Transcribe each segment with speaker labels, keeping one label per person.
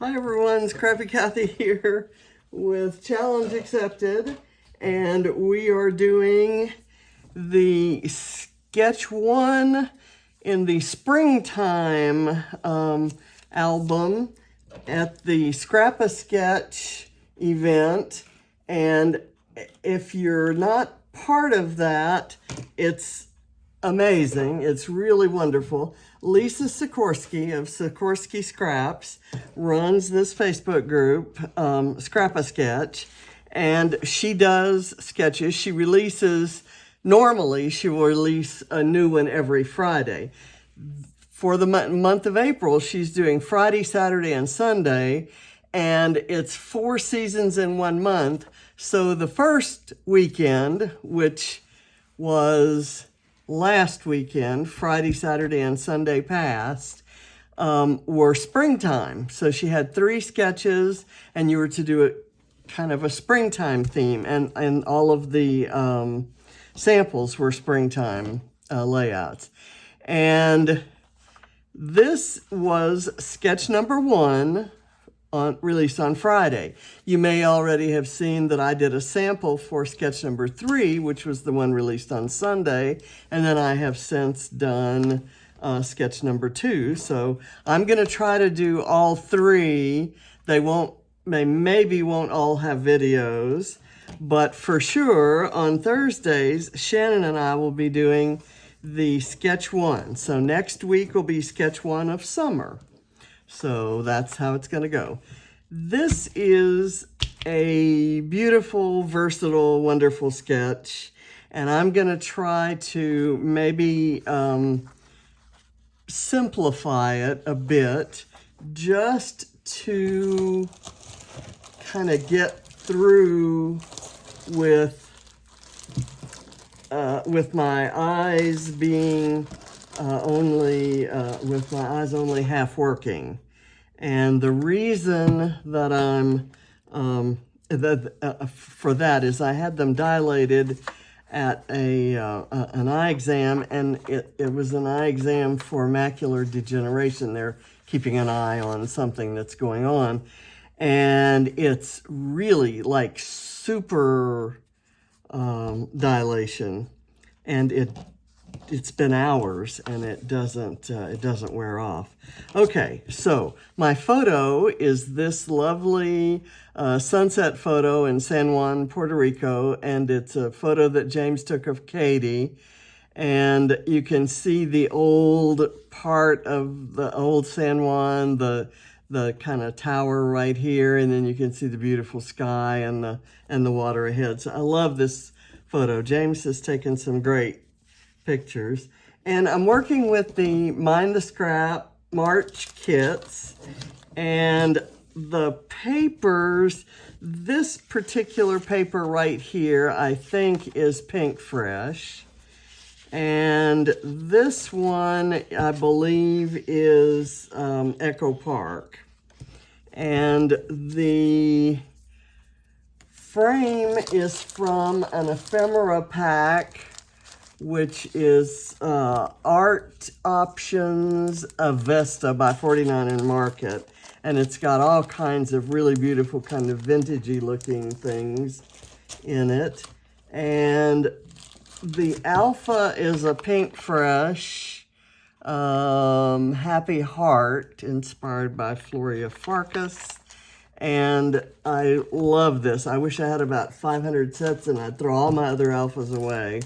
Speaker 1: Hi everyone, it's Crappy Kathy here with Challenge Accepted, and we are doing the Sketch 1 in the Springtime album at the Scrap-A-Sketch event. And if you're not part of that, it's amazing. It's really wonderful. Lisa Sikorski of Sikorski Scraps runs this Facebook group, Scrap-A-Sketch, and she does sketches. She releases, normally she will release a new one every Friday. For the month of April, she's doing Friday, Saturday, and Sunday, and it's 4 seasons in 1 month. So the first weekend, which was last weekend, Friday, Saturday, and Sunday past, were springtime. So she had 3 sketches, and you were to do it kind of a springtime theme, and all of the samples were springtime layouts. And this was sketch number 1, released on Friday. You may already have seen that I did a sample for sketch number 3, which was the one released on Sunday, and then I have since done sketch number 2. So I'm going to try to do all 3. They maybe won't all have videos, but for sure on Thursdays, Shannon and I will be doing the sketch 1. So next week will be sketch 1 of summer. So that's how it's going to go. This is a beautiful, versatile, wonderful sketch, and I'm going to try to maybe simplify it a bit just to kind of get through with my eyes being with my eyes only half working. And the reason that I'm for that is I had them dilated at an eye exam, and it was an eye exam for macular degeneration. They're keeping an eye on something that's going on, and it's really like super dilation, and it's been hours, and it doesn't wear off. Okay, so my photo is this lovely sunset photo in San Juan, Puerto Rico, and it's a photo that James took of Katie. And you can see the old part of the old San Juan, the kind of tower right here, and then you can see the beautiful sky and the water ahead. So I love this photo. James has taken some great pictures. And I'm working with the Mind the Scrap March kits, and the papers, this particular paper right here, I think is Pink Fresh. And this one, I believe, is Echo Park. And the frame is from an ephemera pack, which is Art Options Avesta by 49 and Market. And it's got all kinds of really beautiful kind of vintagey looking things in it. And the alpha is a Pink Fresh Happy Heart, inspired by Floria Farkas. And I love this. I wish I had about 500 sets, and I'd throw all my other alphas away.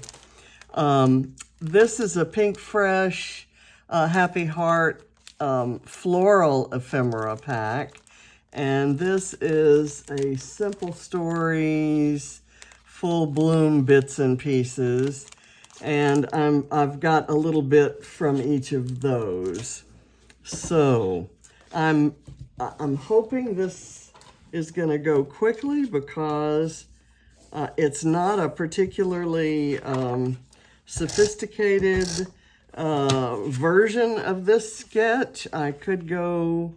Speaker 1: This is a Pink Fresh Happy Heart floral ephemera pack, and this is a Simple Stories Full Bloom bits and pieces, and I've got a little bit from each of those. So I'm hoping this is going to go quickly, because it's not a particularly sophisticated version of this sketch. I could go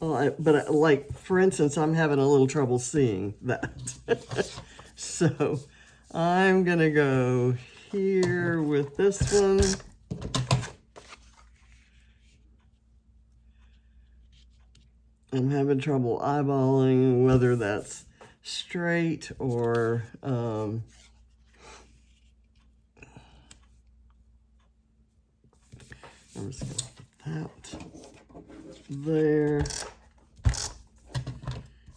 Speaker 1: but like, for instance, I'm having a little trouble seeing that. So I'm gonna go here with this one. I'm having trouble eyeballing whether that's straight or I'm just going to put that there.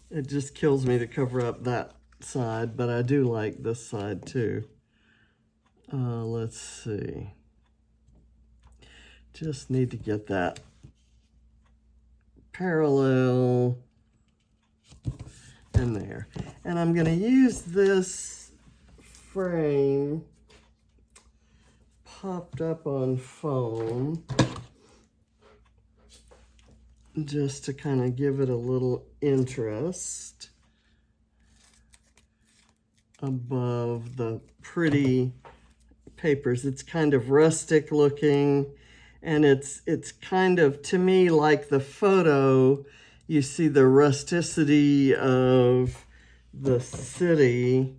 Speaker 1: It just kills me to cover up that side, but I do like this side too. Let's see. Just need to get that parallel in there. And I'm going to use this frame popped up on foam just to kind of give it a little interest above the pretty papers. It's kind of rustic looking, and it's kind of, to me, like the photo. You see the rusticity of the city,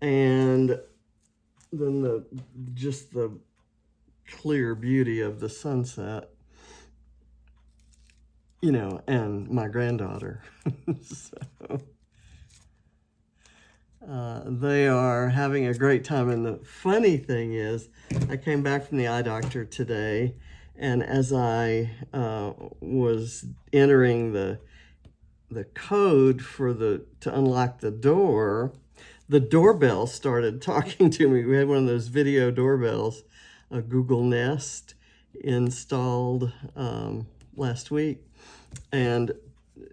Speaker 1: and then just the clear beauty of the sunset, you know, and my granddaughter. So they are having a great time. And the funny thing is, I came back from the eye doctor today, and as I was entering the code for to unlock the doorbell started talking to me. We had one of those video doorbells, a Google Nest, installed last week, and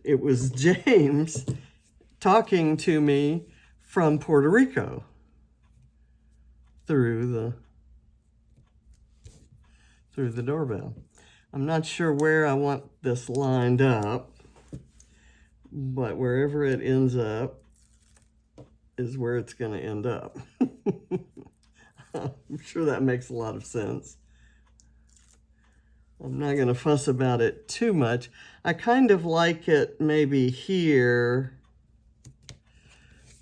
Speaker 1: it was James talking to me from Puerto Rico through the doorbell. I'm not sure where I want this lined up, but wherever it ends up is where it's going to end up. I'm sure that makes a lot of sense. I'm not going to fuss about it too much. I kind of like it maybe here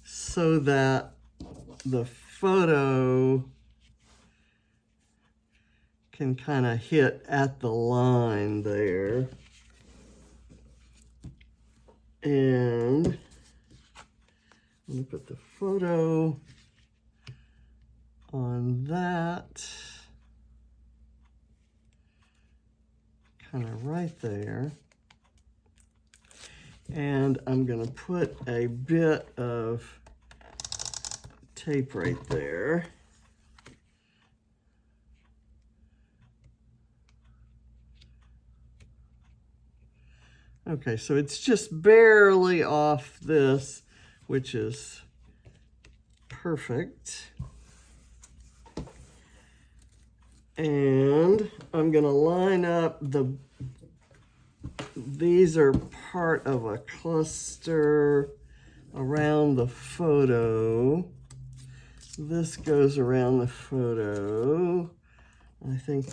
Speaker 1: so that the photo can kind of hit at the line there. And I'm going to put the photo on that, kind of right there. And I'm going to put a bit of tape right there. Okay, so it's just barely off this, which is perfect. And I'm going to line up these are part of a cluster around the photo. This goes around the photo. I think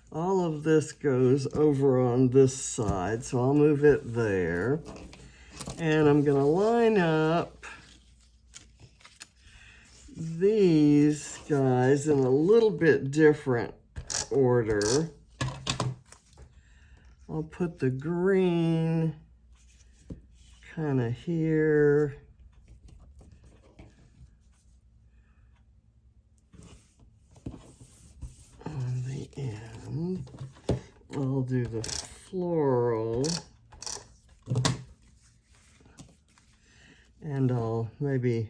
Speaker 1: all of this goes over on this side, so I'll move it there. And I'm going to line up these guys in a little bit different order. I'll put the green kind of here. On the end. I'll do the floral. And I'll maybe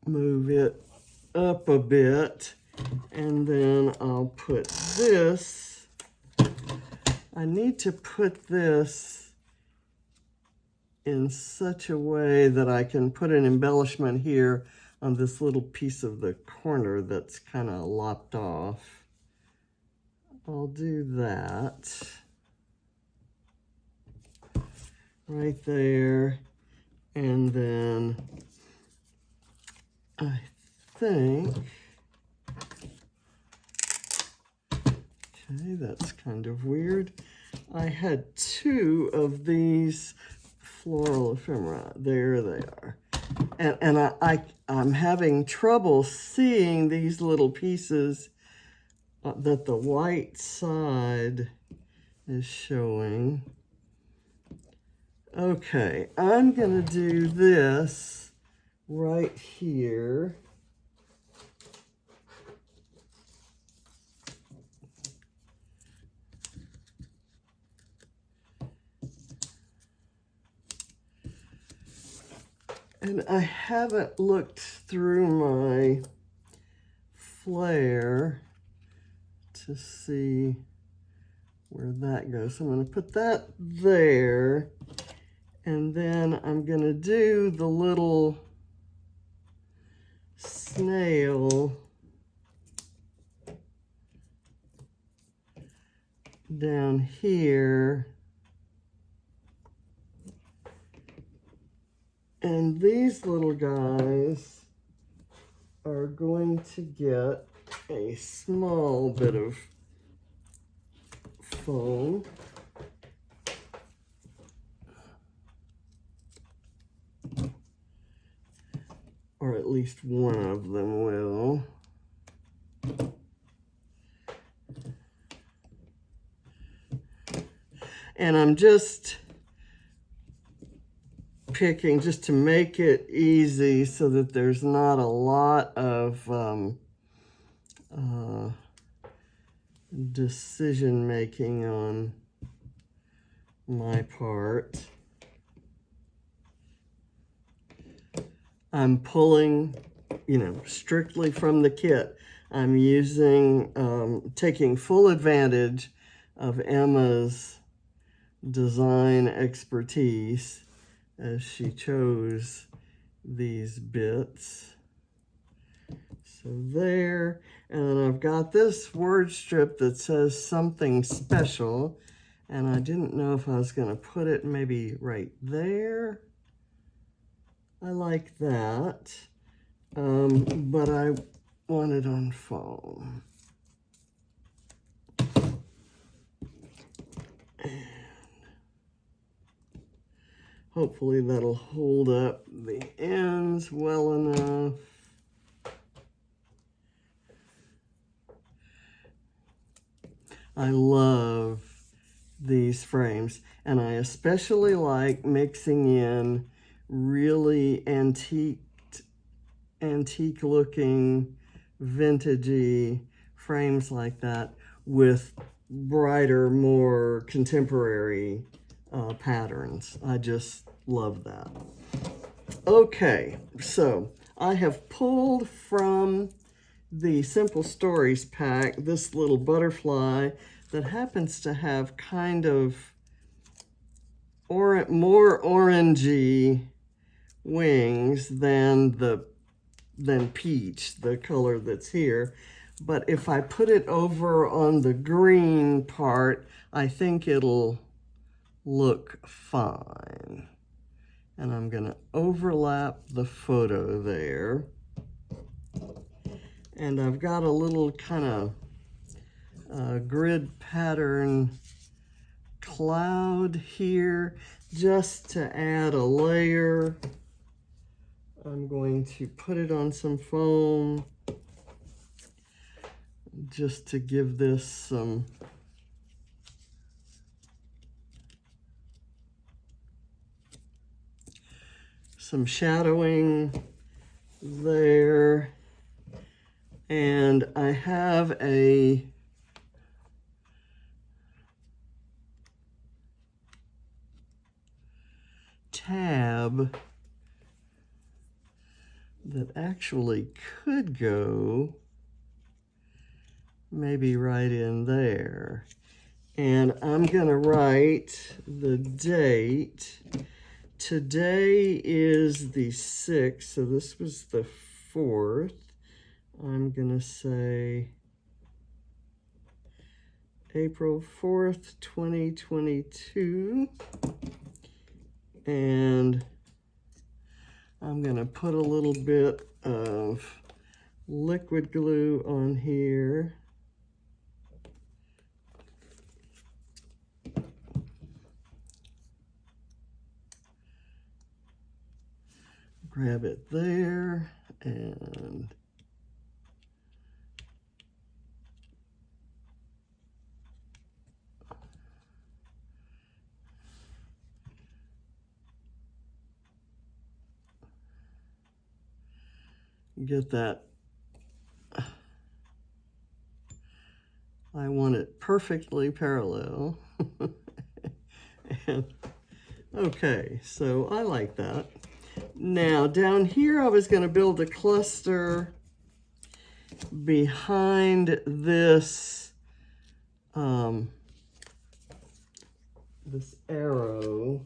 Speaker 1: move it up a bit, and then I'll put this. I need to put this in such a way that I can put an embellishment here on this little piece of the corner that's kind of lopped off. I'll do that right there, and then I think, okay, that's kind of weird. I had two of these floral ephemera. There they are. And I'm having trouble seeing these little pieces that the white side is showing. Okay, I'm gonna do this right here. And I haven't looked through my flare to see where that goes. So I'm going to put that there, and then I'm going to do the little snail down here. And these little guys are going to get a small bit of foam. Or at least one of them will. And I'm just picking just to make it easy so that there's not a lot of decision making on my part. I'm pulling, strictly from the kit. I'm using, taking full advantage of Emma's design expertise as she chose these bits. So there, and then I've got this word strip that says something special, and I didn't know if I was going to put it maybe right there. I like that, but I want it on foam. And hopefully that'll hold up the ends well enough. I love these frames, and I especially like mixing in really antique looking vintagey frames like that with brighter, more contemporary patterns. I just love that. Okay, so I have pulled from the Simple Stories pack this little butterfly that happens to have kind of more orangey wings than peach, the color that's here. But if I put it over on the green part, I think it'll look fine. And I'm gonna overlap the photo there. And I've got a little kind of grid pattern cloud here just to add a layer. I'm going to put it on some foam just to give this some shadowing there. And I have a tab that actually could go maybe right in there. And I'm gonna write the date. Today is the 6th, so this was the 4th. I'm gonna say April 4th, 2022. And I'm gonna put a little bit of liquid glue on here. Grab it there and get that. I want it perfectly parallel. And, okay, so I like that. Now down here I was going to build a cluster behind this this arrow,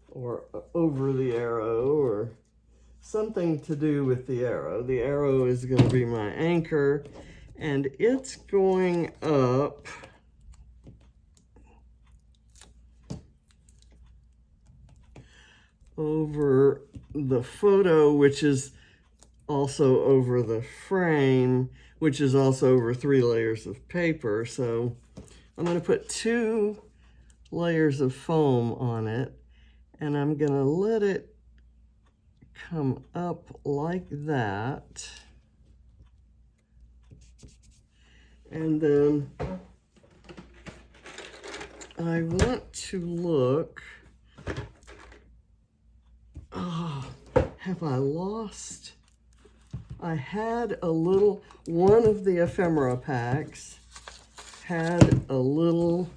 Speaker 1: or over the arrow, or something to do with the arrow. The arrow is going to be my anchor, and it's going up over the photo, which is also over the frame, which is also over 3 layers of paper. So I'm going to put 2 layers of foam on it, and I'm going to let it come up like that. And then I want to look, have I lost? I had a little, one of the ephemera packs had a little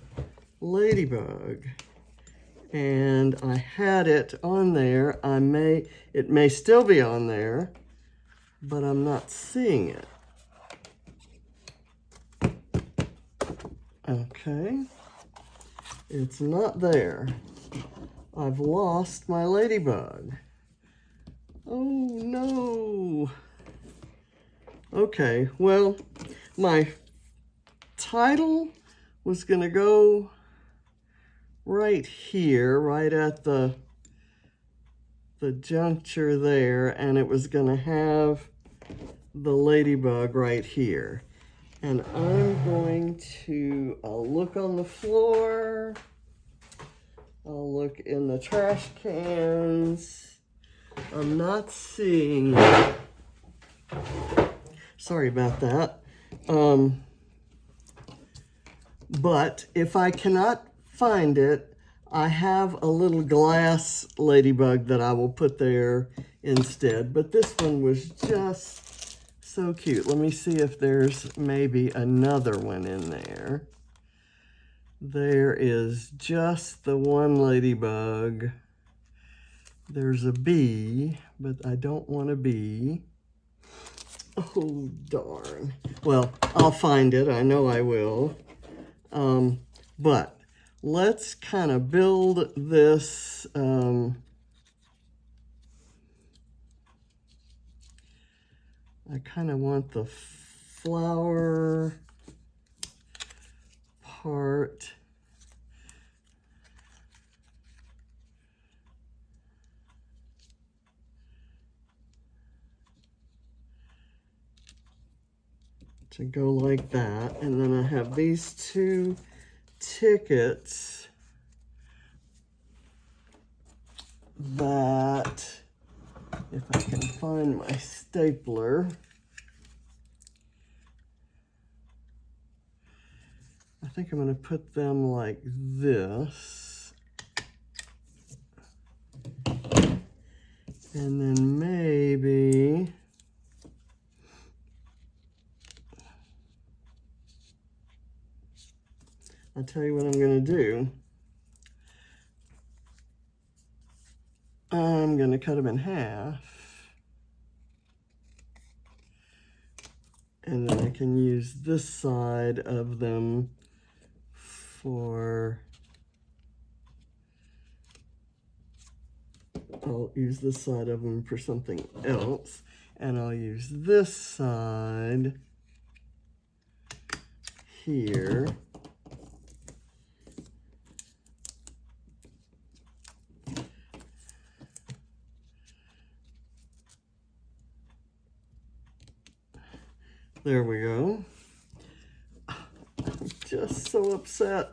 Speaker 1: ladybug, and I had it on there. It may still be on there, but I'm not seeing it. Okay, it's not there. I've lost my ladybug. Oh no. Okay, well, my title was gonna go right here, right at the juncture there, and it was gonna have the ladybug right here. And I'm going to, I'll look on the floor, I'll look in the trash cans. I'm not seeing, sorry about that. But if I cannot find it, I have a little glass ladybug that I will put there instead. But this one was just so cute. Let me see if there's maybe another one in there. There is just the one ladybug. There's a bee, but I don't want a bee. Oh, darn. Well, I'll find it. I know I will. But let's kind of build this. I kind of want the flower part. To go like that, and then I have these 2 tickets that, if I can find my stapler, I think I'm going to put them like this, and then maybe I'll tell you what I'm going to do. I'm going to cut them in half. And then I can use this side of them for, I'll use this side of them for something else. And I'll use this side here There we go. I'm just so upset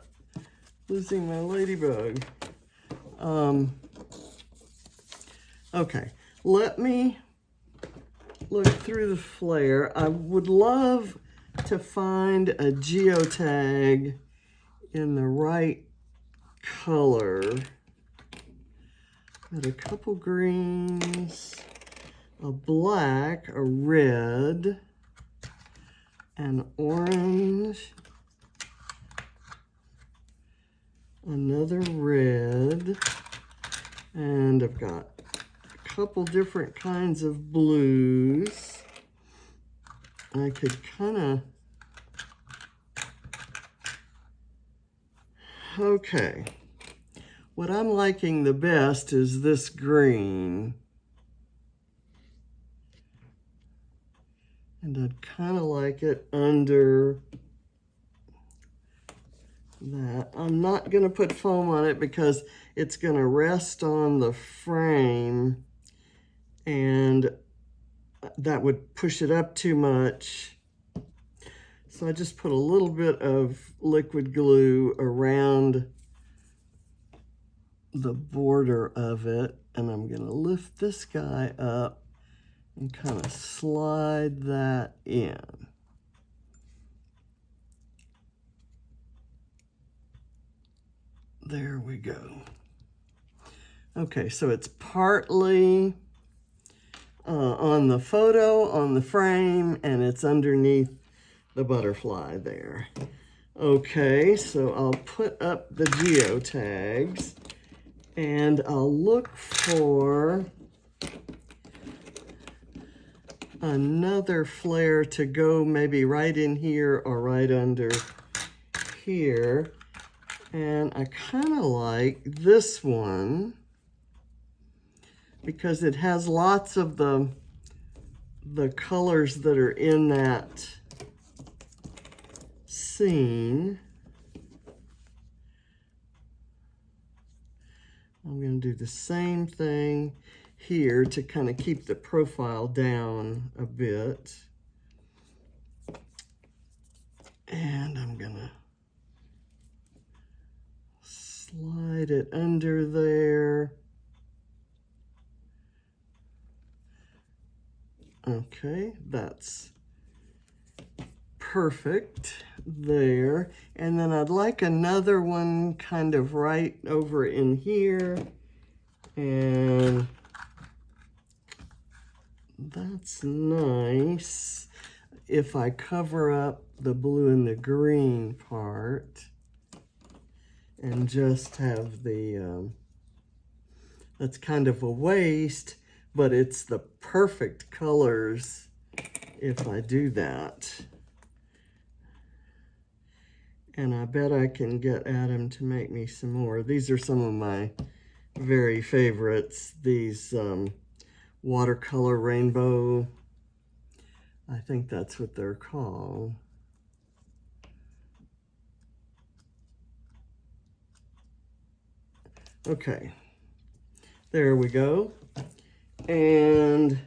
Speaker 1: losing my ladybug. Okay, let me look through the flare. I would love to find a geotag in the right color. Got a couple greens. a black, a red, an orange, another red, and I've got a couple different kinds of blues. I could kind of, okay. What I'm liking the best is this green. And I'd kind of like it under that. I'm not going to put foam on it because it's going to rest on the frame and that would push it up too much. So I just put a little bit of liquid glue around the border of it, and I'm going to lift this guy up and kind of slide that in. There we go. Okay, so it's partly on the photo, on the frame, and it's underneath the butterfly there. Okay, so I'll put up the geotags, and I'll look for another flare to go maybe right in here or right under here. And I kind of like this one because it has lots of the colors that are in that scene. I'm going to do the same thing here to kind of keep the profile down a bit. And I'm going to slide it under there. Okay, that's perfect there. And then I'd like another one kind of right over in here. And that's nice if I cover up the blue and the green part and just have the, that's kind of a waste, but it's the perfect colors if I do that. And I bet I can get Adam to make me some more. These are some of my very favorites. These watercolor rainbow, I think that's what they're called. Okay, there we go. And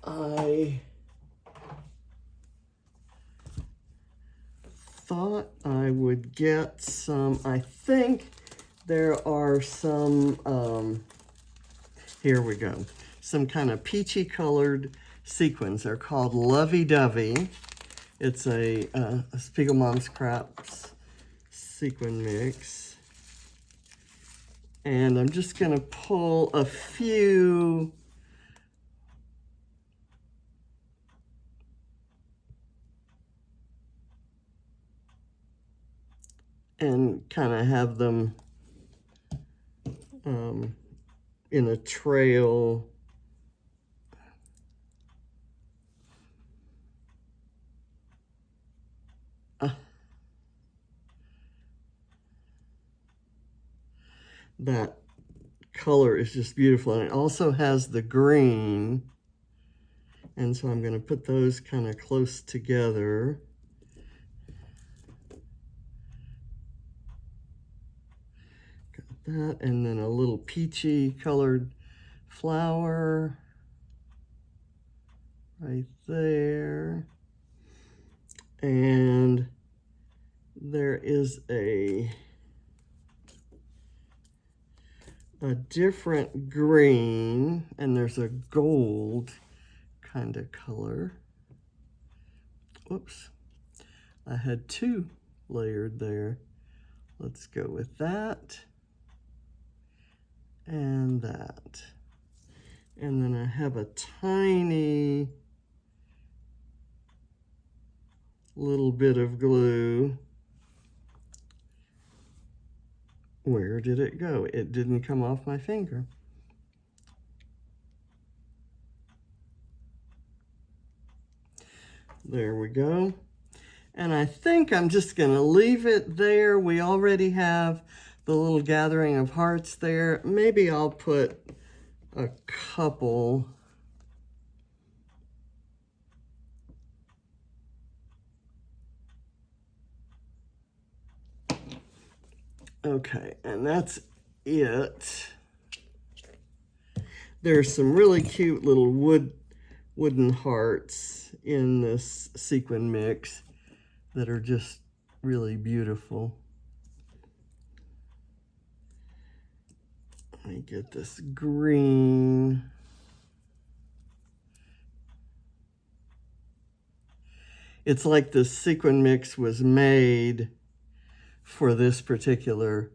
Speaker 1: I thought I would get some, I think there are some, here we go, some kind of peachy colored sequins. They're called Lovey Dovey. It's a Spiegelmann's Scraps sequin mix. And I'm just gonna pull a few and kind of have them in a trail. That color is just beautiful, and it also has the green, and so I'm going to put those kind of close together. Got that, and then a little peachy colored flower right there, and there is a different green, and there's a gold kind of color. Whoops, I had two layered there. Let's go with that. and that. And then I have a tiny little bit of glue. Where did it go? It didn't come off my finger. There we go. And I think I'm just going to leave it there. We already have the little gathering of hearts there. Maybe I'll put a couple. Okay, and that's it. There's some really cute little wooden hearts in this sequin mix that are just really beautiful. Let me get this green. It's like the sequin mix was made for this particular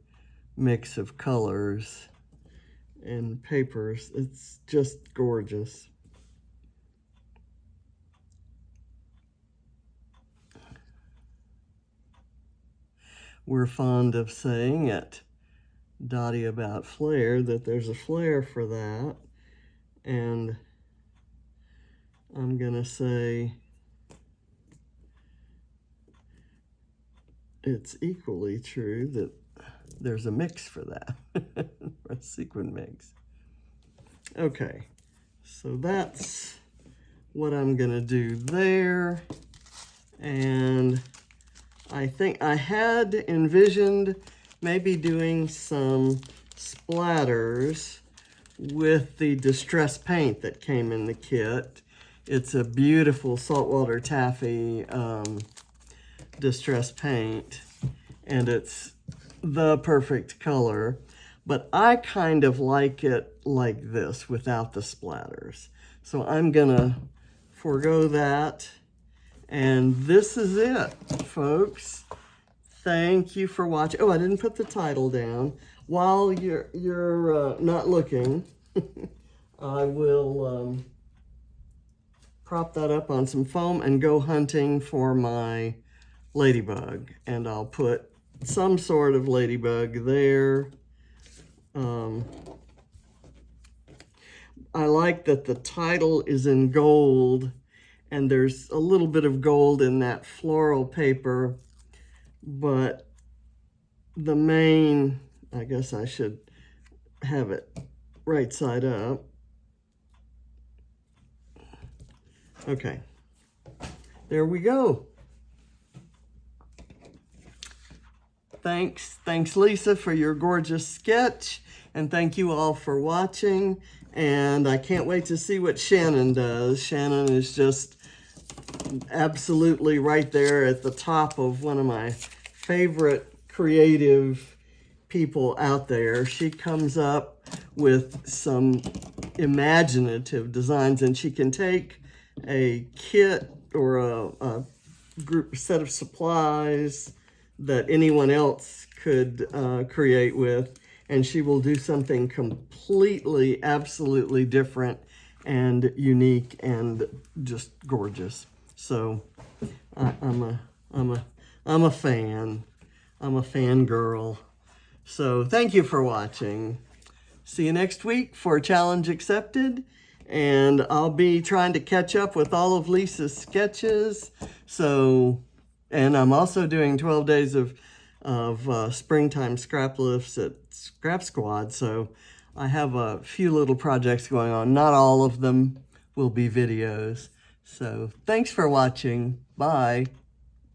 Speaker 1: mix of colors and papers. It's just gorgeous. We're fond of saying at Dottie About Flair that there's a flair for that, and I'm gonna say it's equally true that there's a mix for that, a sequin mix. Okay, so that's what I'm gonna do there. And I think I had envisioned maybe doing some splatters with the distress paint that came in the kit. It's a beautiful saltwater taffy distress paint, and it's the perfect color, but I kind of like it like this without the splatters. So I'm gonna forego that, and this is it, folks. Thank you for watching. Oh, I didn't put the title down. While you're not looking, I will prop that up on some foam and go hunting for my ladybug, and I'll put some sort of ladybug there. I like that the title is in gold, and there's a little bit of gold in that floral paper, but the main, I guess I should have it right side up. Okay, there we go. Thanks Lisa for your gorgeous sketch, and thank you all for watching, and I can't wait to see what Shannon does. Shannon is just absolutely right there at the top of one of my favorite creative people out there. She comes up with some imaginative designs, and she can take a kit or a group set of supplies that anyone else could create with, and she will do something completely, absolutely different and unique and just gorgeous. So I'm a fan. I'm a fangirl. So thank you for watching. See you next week for Challenge Accepted. And I'll be trying to catch up with all of Lisa's sketches. So, and I'm also doing 12 days of springtime scrap lifts at Scrap Squad. So I have a few little projects going on. Not all of them will be videos. So thanks for watching. Bye.